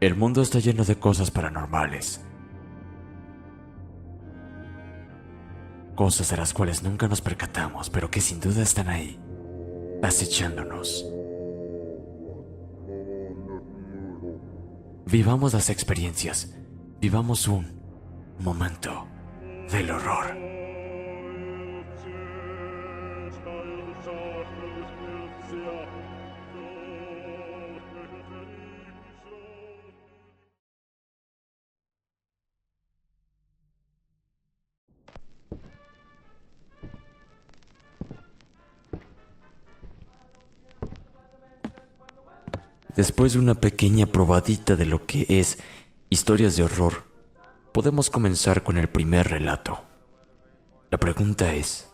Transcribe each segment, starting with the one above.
El mundo está lleno de cosas paranormales. Cosas de las cuales nunca nos percatamos, pero que sin duda están ahí, acechándonos. Vivamos las experiencias, vivamos un momento del horror. Después de una pequeña probadita de lo que es historias de horror, podemos comenzar con el primer relato. La pregunta es,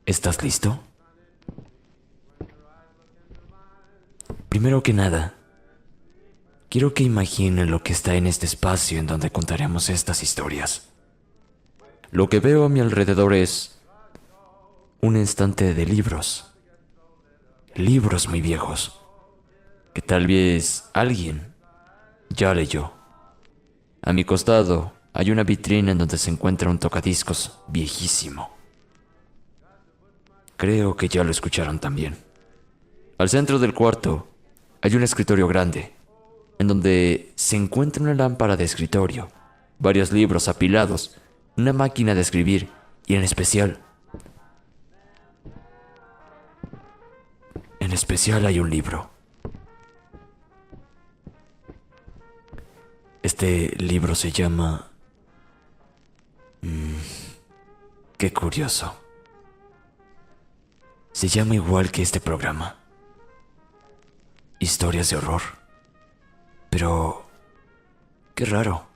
¿estás listo? Primero que nada, quiero que imaginen lo que está en este espacio en donde contaremos estas historias. Lo que veo a mi alrededor es un estante de libros. Libros muy viejos, que tal vez alguien ya leyó. A mi costado hay una vitrina en donde se encuentra un tocadiscos viejísimo. Creo que ya lo escucharon también. Al centro del cuarto hay un escritorio grande, en donde se encuentra una lámpara de escritorio, varios libros apilados, una máquina de escribir y en especial hay un libro. Este libro se llama... qué curioso. Se llama igual que este programa. Historias de horror. Pero... qué raro.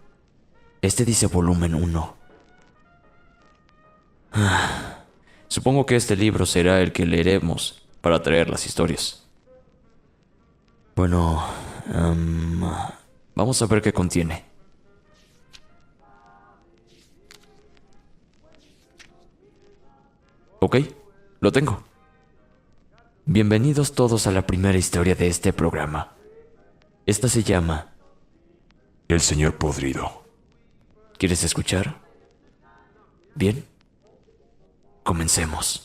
Este dice volumen 1. Supongo que este libro será el que leeremos para traer las historias. Bueno, vamos a ver qué contiene. Ok, lo tengo. Bienvenidos todos a la primera historia de este programa. Esta se llama El señor podrido. ¿Quieres escuchar? Bien. Comencemos.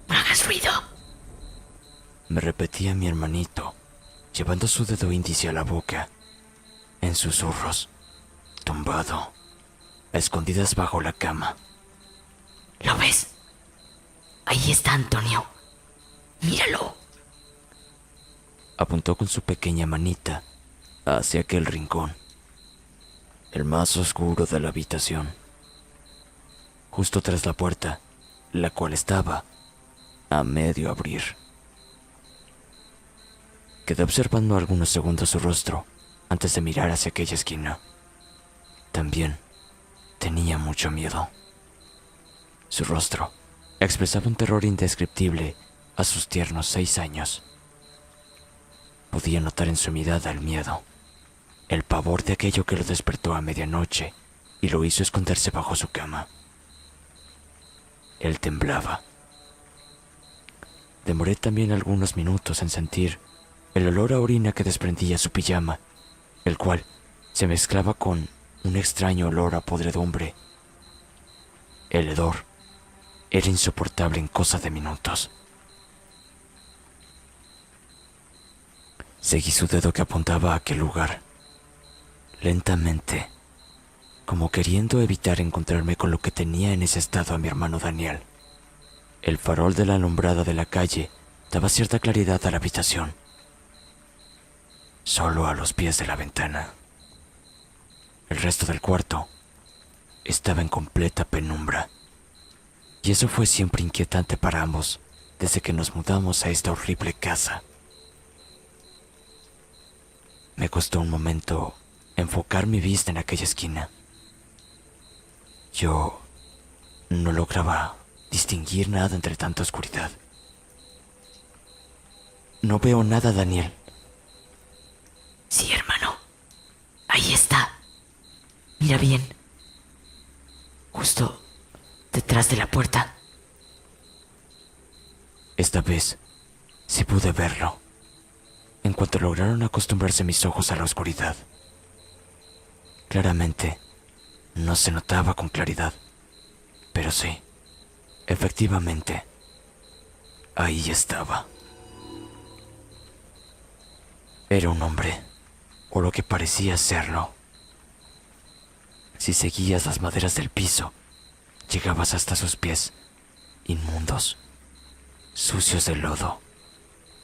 No hagas ruido. Me repetía mi hermanito, llevando su dedo índice a la boca, en susurros, tumbado, a escondidas bajo la cama. ¿Lo ves? Ahí está Antonio. Míralo. Apuntó con su pequeña manita hacia aquel rincón, el más oscuro de la habitación, justo tras la puerta, la cual estaba a medio abrir. Quedé observando algunos segundos su rostro antes de mirar hacia aquella esquina. También tenía mucho miedo. Su rostro expresaba un terror indescriptible a sus tiernos 6 años. Podía notar en su mirada el miedo, el pavor de aquello que lo despertó a medianoche y lo hizo esconderse bajo su cama. Él temblaba. Demoré también algunos minutos en sentir el olor a orina que desprendía su pijama, el cual se mezclaba con un extraño olor a podredumbre. El hedor era insoportable en cosa de minutos. Seguí su dedo que apuntaba a aquel lugar, lentamente, como queriendo evitar encontrarme con lo que tenía en ese estado a mi hermano Daniel. El farol de la alumbrada de la calle daba cierta claridad a la habitación, solo a los pies de la ventana. El resto del cuarto estaba en completa penumbra, y eso fue siempre inquietante para ambos desde que nos mudamos a esta horrible casa. Me costó un momento enfocar mi vista en aquella esquina. Yo no lograba distinguir nada entre tanta oscuridad. No veo nada, Daniel. Mira bien. Justo detrás de la puerta. Esta vez sí pude verlo, en cuanto lograron acostumbrarse mis ojos a la oscuridad. Claramente, no se notaba con claridad, pero sí, efectivamente, ahí estaba. Era un hombre, o lo que parecía serlo. Si seguías las maderas del piso, llegabas hasta sus pies, inmundos, sucios de lodo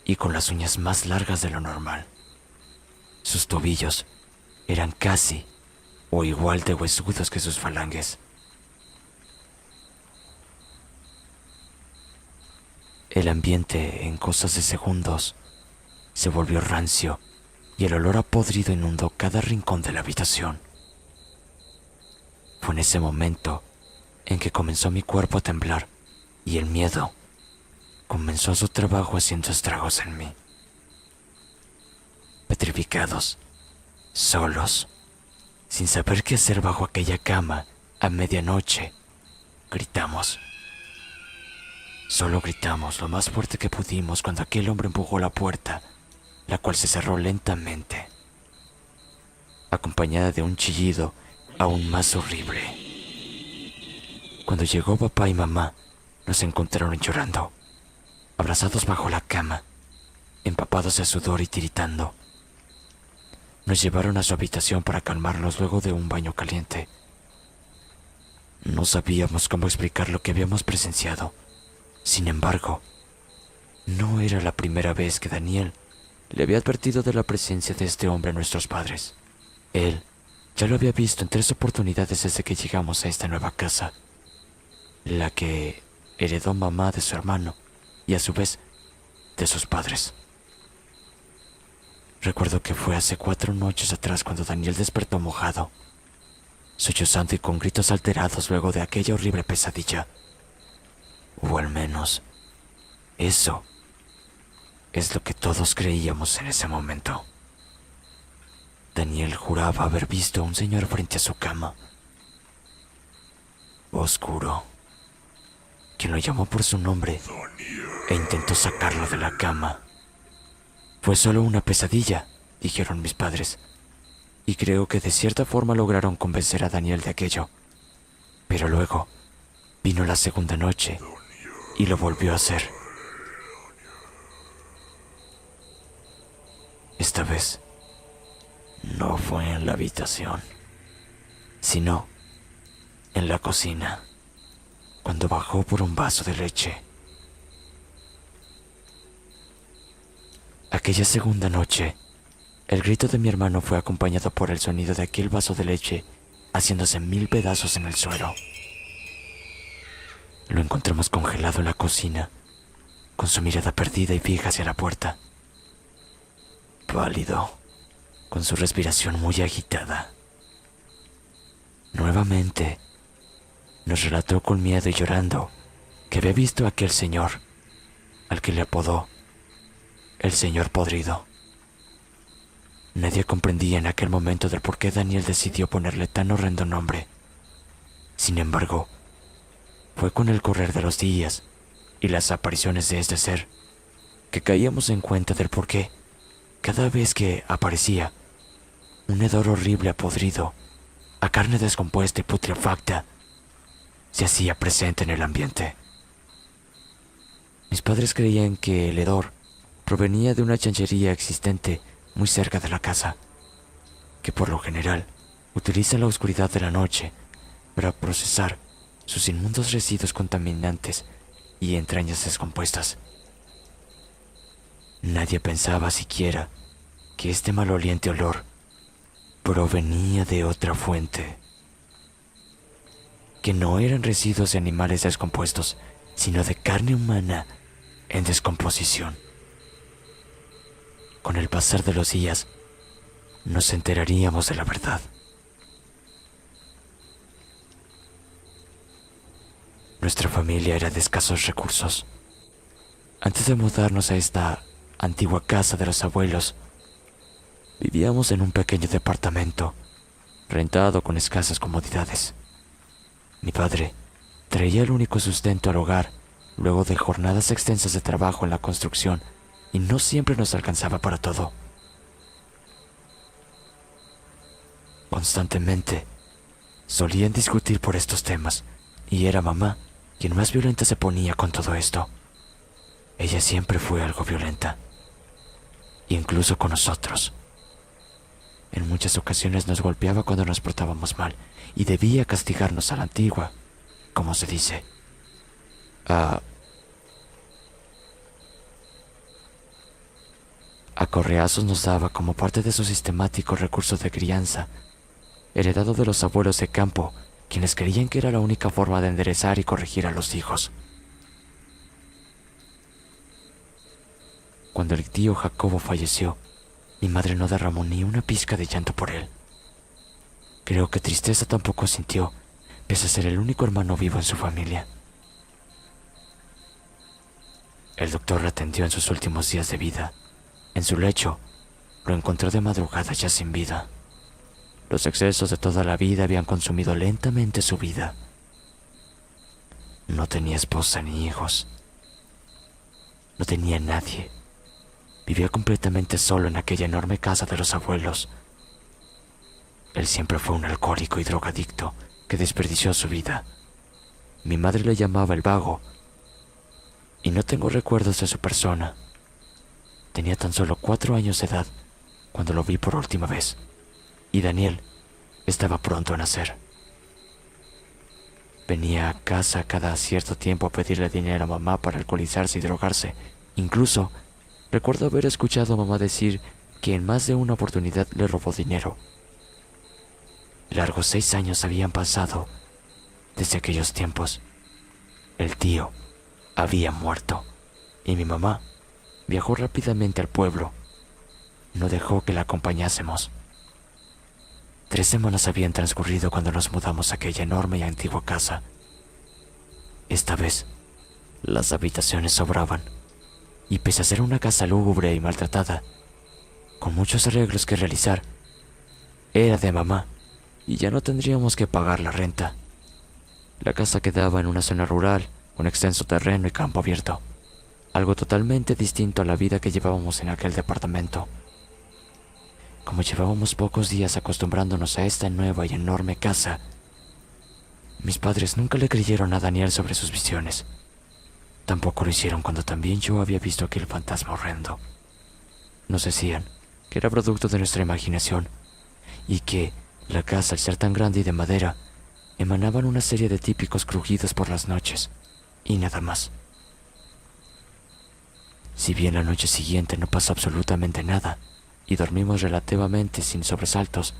y con las uñas más largas de lo normal. Sus tobillos eran casi o igual de huesudos que sus falanges. El ambiente, en cosas de segundos, se volvió rancio y el olor a podrido inundó cada rincón de la habitación. Fue en ese momento en que comenzó mi cuerpo a temblar y el miedo comenzó su trabajo haciendo estragos en mí. Petrificados, solos, sin saber qué hacer bajo aquella cama a medianoche, gritamos. Solo gritamos lo más fuerte que pudimos cuando aquel hombre empujó la puerta, la cual se cerró lentamente, acompañada de un chillido aún más horrible. Cuando llegó papá y mamá, nos encontraron llorando, abrazados bajo la cama, empapados de sudor y tiritando. Nos llevaron a su habitación para calmarnos luego de un baño caliente. No sabíamos cómo explicar lo que habíamos presenciado. Sin embargo, no era la primera vez que Daniel le había advertido de la presencia de este hombre a nuestros padres. Él ya lo había visto en 3 oportunidades desde que llegamos a esta nueva casa, la que heredó mamá de su hermano y a su vez de sus padres. Recuerdo que fue hace 4 noches atrás cuando Daniel despertó mojado, sollozando y con gritos alterados luego de aquella horrible pesadilla. O al menos, eso es lo que todos creíamos en ese momento. Daniel juraba haber visto a un señor frente a su cama, oscuro, quien lo llamó por su nombre e intentó sacarlo de la cama. Fue solo una pesadilla, dijeron mis padres, y creo que de cierta forma lograron convencer a Daniel de aquello. Pero luego vino la segunda noche y lo volvió a hacer. Esta vez no fue en la habitación, sino en la cocina, cuando bajó por un vaso de leche. Aquella segunda noche, el grito de mi hermano fue acompañado por el sonido de aquel vaso de leche haciéndose 1000 pedazos en el suelo. Lo encontramos congelado en la cocina, con su mirada perdida y fija hacia la puerta. Pálido, con su respiración muy agitada. Nuevamente, nos relató con miedo y llorando que había visto a aquel señor, al que le apodó el señor podrido. Nadie comprendía en aquel momento del por qué Daniel decidió ponerle tan horrendo nombre. Sin embargo, fue con el correr de los días y las apariciones de este ser que caíamos en cuenta del por qué, cada vez que aparecía, un hedor horrible a podrido, a carne descompuesta y putrefacta, se hacía presente en el ambiente. Mis padres creían que el hedor provenía de una chanchería existente muy cerca de la casa, que por lo general utiliza la oscuridad de la noche para procesar sus inmundos residuos contaminantes y entrañas descompuestas. Nadie pensaba siquiera que este maloliente olor provenía de otra fuente, que no eran residuos de animales descompuestos, sino de carne humana en descomposición. Con el pasar de los días, nos enteraríamos de la verdad. Nuestra familia era de escasos recursos. Antes de mudarnos a esta antigua casa de los abuelos, vivíamos en un pequeño departamento rentado con escasas comodidades. Mi padre traía el único sustento al hogar luego de jornadas extensas de trabajo en la construcción y no siempre nos alcanzaba para todo. Constantemente solían discutir por estos temas y era mamá quien más violenta se ponía con todo esto. Ella siempre fue algo violenta, incluso con nosotros. En muchas ocasiones nos golpeaba cuando nos portábamos mal y debía castigarnos a la antigua, como se dice. A correazos nos daba como parte de su sistemático recurso de crianza, heredado de los abuelos de campo, quienes creían que era la única forma de enderezar y corregir a los hijos. Cuando el tío Jacobo falleció, mi madre no derramó ni una pizca de llanto por él. Creo que tristeza tampoco sintió, pese a ser el único hermano vivo en su familia. El doctor la atendió en sus últimos días de vida. En su lecho, lo encontró de madrugada ya sin vida. Los excesos de toda la vida habían consumido lentamente su vida. No tenía esposa ni hijos. No tenía nadie. Vivía completamente solo en aquella enorme casa de los abuelos. Él siempre fue un alcohólico y drogadicto que desperdició su vida. Mi madre le llamaba el vago, y no tengo recuerdos de su persona. Tenía tan solo 4 años de edad cuando lo vi por última vez, y Daniel estaba pronto a nacer. Venía a casa cada cierto tiempo a pedirle dinero a mamá para alcoholizarse y drogarse. Incluso recuerdo haber escuchado a mamá decir que en más de una oportunidad le robó dinero. Largos 6 años habían pasado desde aquellos tiempos. El tío había muerto y mi mamá viajó rápidamente al pueblo. No dejó que la acompañásemos. 3 semanas habían transcurrido cuando nos mudamos a aquella enorme y antigua casa. Esta vez, las habitaciones sobraban, y pese a ser una casa lúgubre y maltratada, con muchos arreglos que realizar, era de mamá y ya no tendríamos que pagar la renta. La casa quedaba en una zona rural, con extenso terreno y campo abierto, algo totalmente distinto a la vida que llevábamos en aquel departamento. Como llevábamos pocos días acostumbrándonos a esta nueva y enorme casa, mis padres nunca le creyeron a Daniel sobre sus visiones. Tampoco lo hicieron cuando también yo había visto aquel fantasma horrendo. Nos decían que era producto de nuestra imaginación y que la casa, al ser tan grande y de madera, emanaban una serie de típicos crujidos por las noches y nada más. Si bien la noche siguiente no pasó absolutamente nada y dormimos relativamente sin sobresaltos,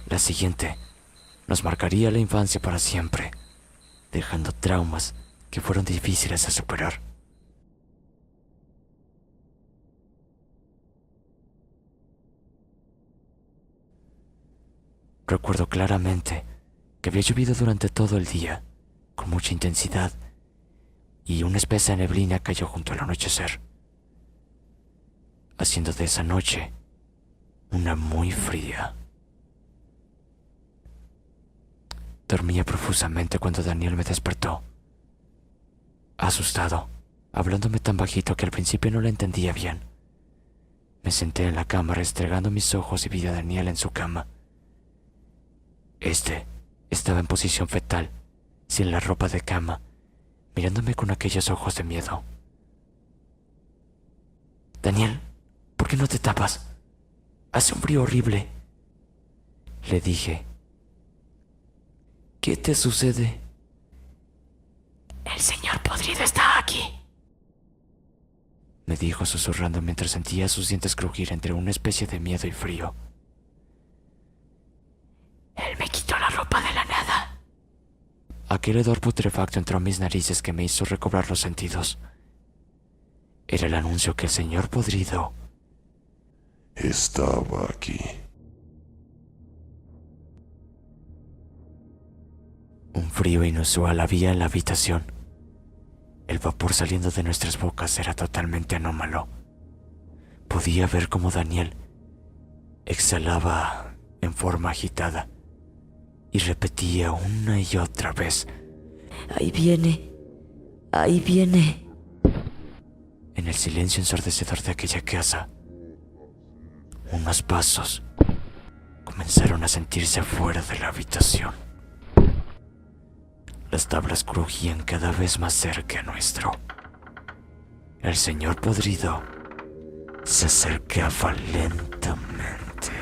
la siguiente nos marcaría la infancia para siempre, dejando traumas que fueron difíciles de superar. Recuerdo claramente que había llovido durante todo el día, con mucha intensidad, y una espesa neblina cayó junto al anochecer, haciendo de esa noche una muy fría. Dormía profusamente cuando Daniel me despertó, asustado, hablándome tan bajito que al principio no le entendía bien. Me senté en la cama restregando mis ojos y vi a Daniel en su cama. Este estaba en posición fetal, sin la ropa de cama, mirándome con aquellos ojos de miedo. Daniel, ¿por qué no te tapas? Hace un frío horrible, le dije. ¿Qué te sucede? El señor podrido está aquí, me dijo susurrando mientras sentía sus dientes crujir entre una especie de miedo y frío. Él me quitó la ropa de la nada. Aquel hedor putrefacto entró a mis narices que me hizo recobrar los sentidos. Era el anuncio que el señor podrido estaba aquí. Un frío inusual había en la habitación. El vapor saliendo de nuestras bocas era totalmente anómalo. Podía ver cómo Daniel exhalaba en forma agitada y repetía una y otra vez: Ahí viene. Ahí viene. En el silencio ensordecedor de aquella casa, unos pasos comenzaron a sentirse fuera de la habitación. Las tablas crujían cada vez más cerca nuestro. El señor podrido se acercaba lentamente.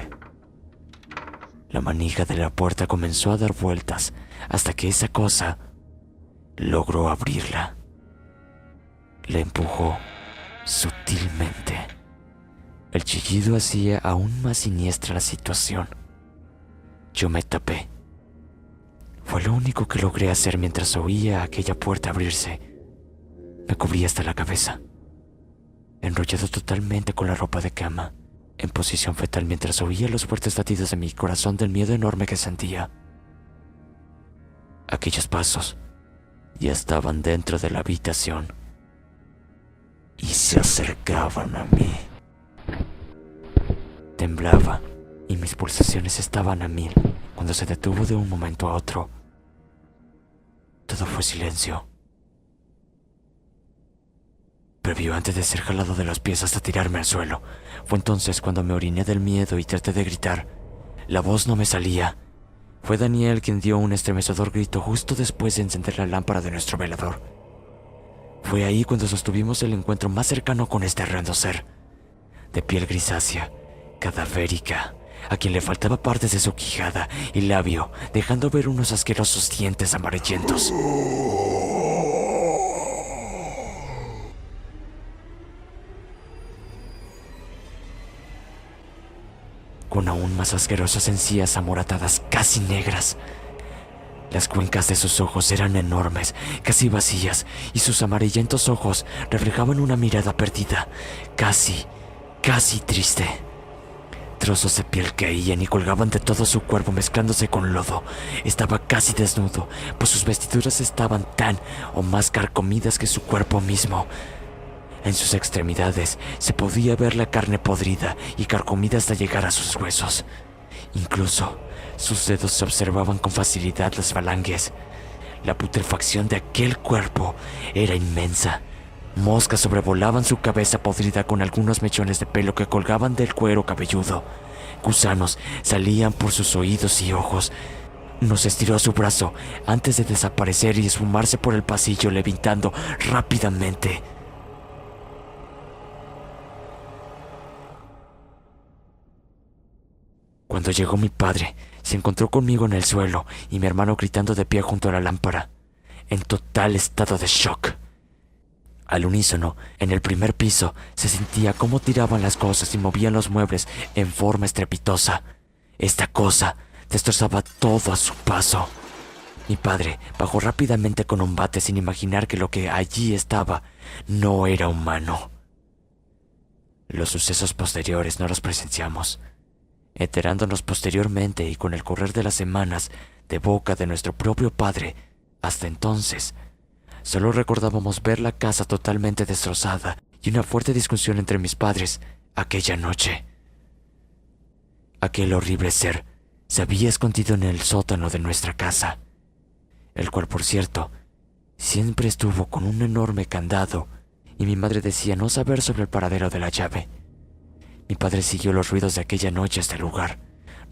La manija de la puerta comenzó a dar vueltas hasta que esa cosa logró abrirla. La empujó sutilmente. El chillido hacía aún más siniestra la situación. Yo me tapé. Fue lo único que logré hacer mientras oía aquella puerta abrirse. Me cubrí hasta la cabeza, enrollado totalmente con la ropa de cama, en posición fetal mientras oía los fuertes latidos de mi corazón del miedo enorme que sentía. Aquellos pasos ya estaban dentro de la habitación y se acercaban a mí. Temblaba y mis pulsaciones estaban a 1000 cuando se detuvo de un momento a otro. Todo fue silencio. Previo antes de ser jalado de los pies hasta tirarme al suelo. Fue entonces cuando me oriné del miedo y traté de gritar. La voz no me salía. Fue Daniel quien dio un estremecedor grito justo después de encender la lámpara de nuestro velador. Fue ahí cuando sostuvimos el encuentro más cercano con este horrendo ser, de piel grisácea, cadavérica, a quien le faltaba partes de su quijada y labio, dejando ver unos asquerosos dientes amarillentos. Con aún más asquerosas encías amoratadas, casi negras. Las cuencas de sus ojos eran enormes, casi vacías, y sus amarillentos ojos reflejaban una mirada perdida, casi triste. Trozos de piel caían y colgaban de todo su cuerpo mezclándose con lodo. Estaba casi desnudo, pues sus vestiduras estaban tan o más carcomidas que su cuerpo mismo. En sus extremidades se podía ver la carne podrida y carcomida hasta llegar a sus huesos. Incluso sus dedos se observaban con facilidad las falanges. La putrefacción de aquel cuerpo era inmensa. Moscas sobrevolaban su cabeza podrida con algunos mechones de pelo que colgaban del cuero cabelludo. Gusanos salían por sus oídos y ojos. Nos estiró su brazo antes de desaparecer y esfumarse por el pasillo, levitando rápidamente. Cuando llegó mi padre, se encontró conmigo en el suelo y mi hermano gritando de pie junto a la lámpara, en total estado de shock. Al unísono, en el primer piso, se sentía cómo tiraban las cosas y movían los muebles en forma estrepitosa. Esta cosa destrozaba todo a su paso. Mi padre bajó rápidamente con un bate sin imaginar que lo que allí estaba no era humano. Los sucesos posteriores no los presenciamos, enterándonos posteriormente y con el correr de las semanas de boca de nuestro propio padre. Hasta entonces, solo recordábamos ver la casa totalmente destrozada y una fuerte discusión entre mis padres aquella noche. Aquel horrible ser se había escondido en el sótano de nuestra casa, el cual, por cierto, siempre estuvo con un enorme candado, y mi madre decía no saber sobre el paradero de la llave. Mi padre siguió los ruidos de aquella noche hasta el lugar,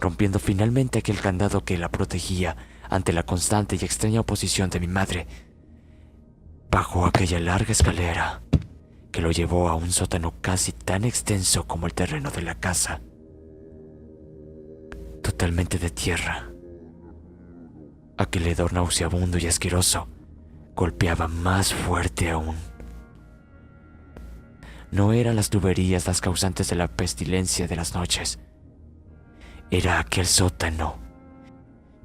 rompiendo finalmente aquel candado que la protegía ante la constante y extraña oposición de mi madre. Bajó aquella larga escalera que lo llevó a un sótano casi tan extenso como el terreno de la casa, totalmente de tierra. Aquel hedor nauseabundo y asqueroso golpeaba más fuerte aún. No eran las tuberías las causantes de la pestilencia de las noches. Era aquel sótano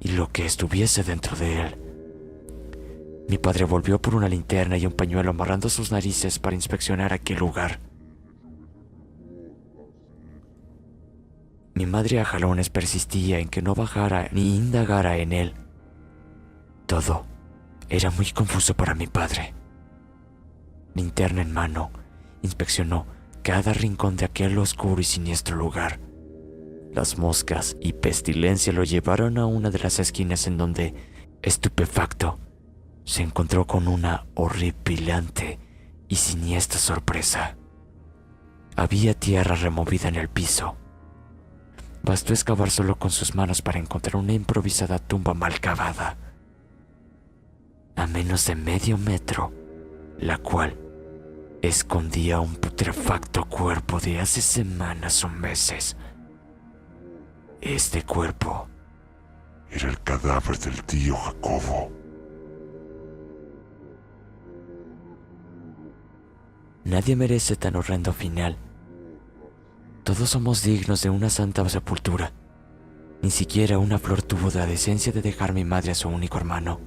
y lo que estuviese dentro de él. Mi padre volvió por una linterna y un pañuelo amarrando sus narices para inspeccionar aquel lugar. Mi madre a jalones persistía en que no bajara ni indagara en él. Todo era muy confuso para mi padre. Linterna en mano, inspeccionó cada rincón de aquel oscuro y siniestro lugar. Las moscas y pestilencia lo llevaron a una de las esquinas en donde, estupefacto, se encontró con una horripilante y siniestra sorpresa. Había tierra removida en el piso. Bastó excavar solo con sus manos para encontrar una improvisada tumba mal cavada, a menos de medio metro, la cual escondía un putrefacto cuerpo de hace semanas o meses. Este cuerpo Era el cadáver del tío Jacobo. nadie merece tan horrendo final. Todos somos dignos de una santa sepultura. Ni siquiera una flor tuvo la decencia de dejar mi madre a su único hermano.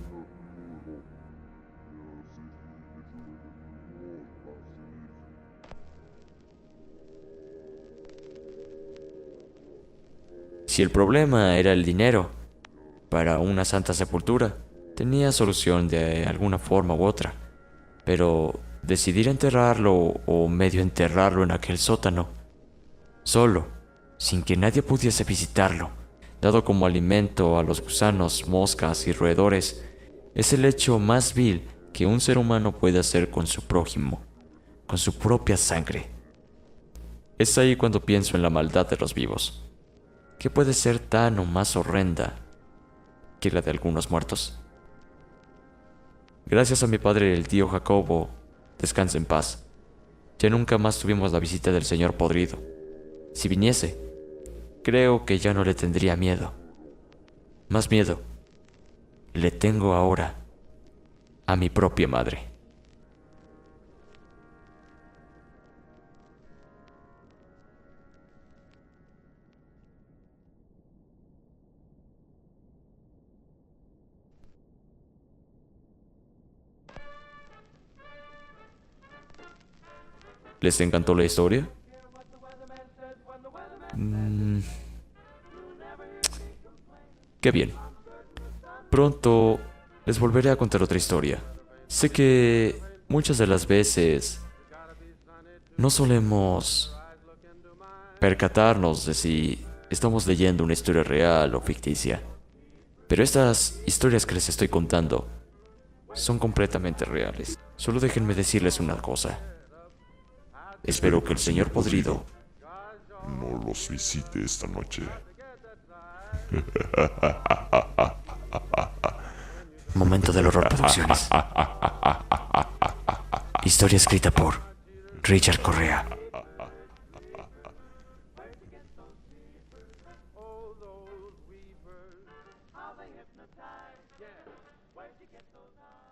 Si el problema era el dinero para una santa sepultura, tenía solución de alguna forma u otra. Pero decidir enterrarlo o medio enterrarlo en aquel sótano, solo, sin que nadie pudiese visitarlo, dado como alimento a los gusanos, moscas y roedores, es el hecho más vil que un ser humano puede hacer con su prójimo, con su propia sangre. Es ahí cuando pienso en la maldad de los vivos. ¿Qué puede ser tan o más horrenda que la de algunos muertos? Gracias a mi padre, el tío Jacobo, descansa en paz. Ya nunca más tuvimos la visita del señor podrido. Si viniese, creo que ya no le tendría miedo. Más miedo le tengo ahora a mi propia madre. ¿Les encantó la historia? Qué bien. Pronto les volveré a contar otra historia. Sé que muchas de las veces no solemos percatarnos de si estamos leyendo una historia real o ficticia. Pero estas historias que les estoy contando son completamente reales. Solo déjenme decirles una cosa. Espero que el señor podrido no los visite esta noche. Momento del Horror Producciones. Historia escrita por Richard Correa. Oh, those weepers, how they hypnotize, yeah. Where'd you get those eyes?